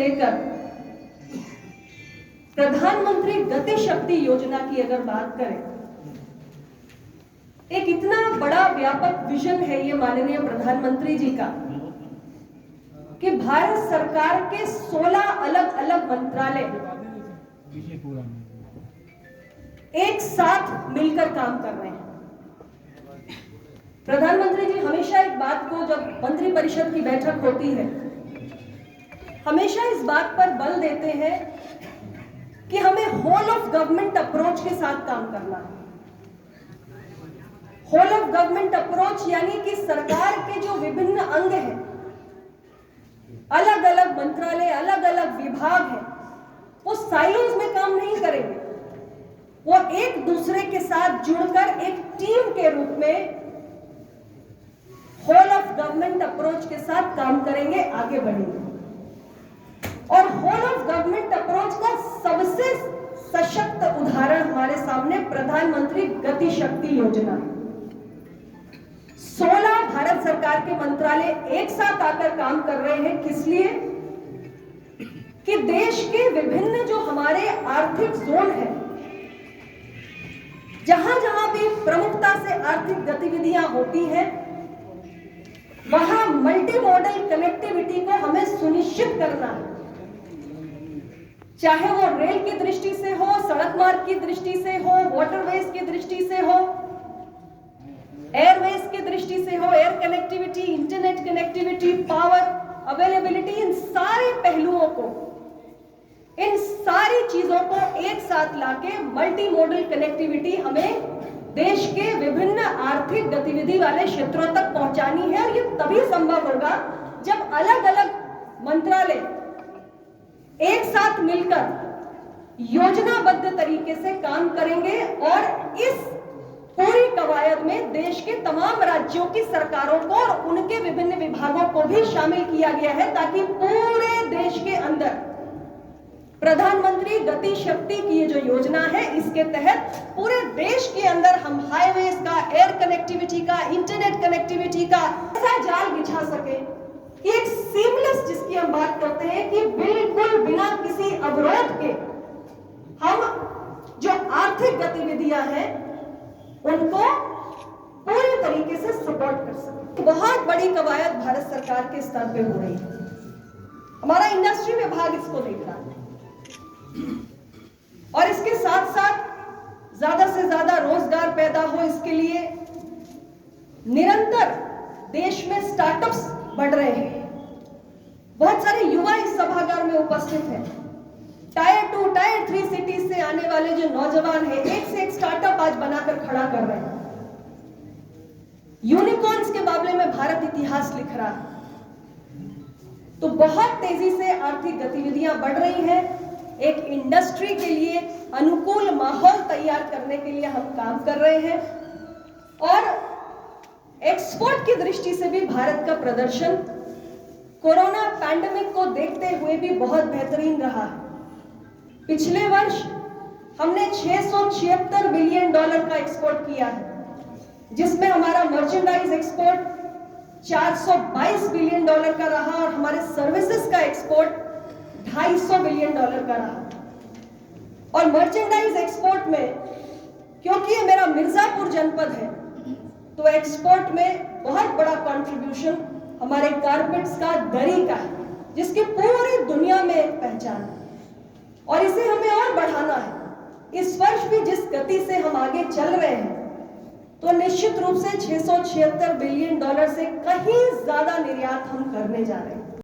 लेकर प्रधानमंत्री गति शक्ति योजना की अगर बात करें, एक इतना बड़ा व्यापक विजन है ये माननीय प्रधानमंत्री जी का कि भारत सरकार के 16 अलग अलग मंत्रालय एक साथ मिलकर काम कर रहे हैं। प्रधानमंत्री जी हमेशा एक बात को, जब मंत्रिपरिषद की बैठक होती है, हमेशा इस बात पर बल देते हैं कि हमें होल ऑफ गवर्नमेंट अप्रोच के साथ काम करना है। होल ऑफ गवर्नमेंट अप्रोच यानी कि सरकार के जो विभिन्न अंग हैं, अलग अलग मंत्रालय, अलग अलग विभाग हैं, वो साइलोज में काम नहीं करेंगे, वो एक दूसरे के साथ जुड़कर एक टीम के रूप में होल ऑफ गवर्नमेंट अप्रोच के साथ काम करेंगे, आगे बढ़ेंगे। और होल ऑफ गवर्नमेंट अप्रोच का सबसे सशक्त उदाहरण हमारे सामने प्रधानमंत्री गति शक्ति योजना है। 16 भारत सरकार के मंत्रालय एक साथ आकर काम कर रहे हैं। किस लिए? कि देश के विभिन्न जो हमारे आर्थिक जोन है, जहां जहां भी प्रमुखता से आर्थिक गतिविधियां होती हैं, वहां मल्टी मॉडल कनेक्टिविटी को हमें सुनिश्चित करना है। चाहे वो रेल की दृष्टि से हो, सड़क मार्ग की दृष्टि से हो, वाटरवेज की दृष्टि से हो, एयरवेज की दृष्टि से हो, air connectivity, internet connectivity, power availability, इन सारे पहलुओं को, इन सारी चीजों को एक साथ लाके मल्टी मॉडल कनेक्टिविटी हमें देश के विभिन्न आर्थिक गतिविधि वाले क्षेत्रों तक पहुंचानी है। और ये तभी संभव होगा जब अलग अलग मंत्रालय एक साथ मिलकर योजनाबद्ध तरीके से काम करेंगे। और इस पूरी कवायद में देश के तमाम राज्यों की सरकारों को और उनके विभिन्न विभागों को भी शामिल किया गया है, ताकि पूरे देश के अंदर प्रधानमंत्री गति शक्ति की ये जो योजना है, इसके तहत पूरे देश के अंदर हम हाईवेज का, एयर कनेक्टिविटी का, इंटरनेट कनेक्टिविटी का ऐसा जाल बिछा सके कि एक सीमलेस, जिसकी हम बात करते हैं कि बिल्कुल बिना किसी अवरोध के हम जो आर्थिक गतिविधियां हैं उनको पूरी तरीके से सपोर्ट कर सके। बहुत बड़ी कवायद भारत सरकार के स्तर पे हो रही है। हमारा इंडस्ट्री विभाग इसको देख रहा है और इसके साथ साथ ज्यादा से ज्यादा रोजगार पैदा हो, इसके लिए निरंतर देश में स्टार्टअप्स बढ़ रहे हैं। बहुत सारे युवा इस सभागार में उपस्थित हैं। टायर 2, टायर 3 सिटीज से आने वाले जो नौजवान हैं, एक से एक स्टार्टअप आज बनाकर खड़ा कर रहे हैं। यूनिकॉर्न्स के मामले में भारत इतिहास लिख रहा है। तो बहुत तेजी से आर्थिक गतिविधियां बढ़ रही हैं। एक इंडस्ट्री के लिए अनुकूल माहौल तैयार करने के लिए हम काम कर रहे हैं। और एक्सपोर्ट की दृष्टि से भी भारत का प्रदर्शन कोरोना पैंडेमिक को देखते हुए भी बहुत बेहतरीन रहा है। पिछले वर्ष हमने $676 बिलियन का एक्सपोर्ट किया है, जिसमें हमारा मर्चेंडाइज एक्सपोर्ट $422 बिलियन का रहा और हमारे सर्विसेज का एक्सपोर्ट $250 बिलियन का रहा। और मर्चेंडाइज एक्सपोर्ट में, क्योंकि ये मेरा मिर्जापुर जनपद है, तो एक्सपोर्ट में बहुत बड़ा कंट्रीब्यूशन हमारे कारपेट्स का, दरी का है, जिसकी पूरी दुनिया में एक पहचान है और इसे हमें और बढ़ाना है। इस वर्ष भी जिस गति से हम आगे चल रहे हैं, तो निश्चित रूप से $676 बिलियन से कहीं ज्यादा निर्यात हम करने जा रहे हैं।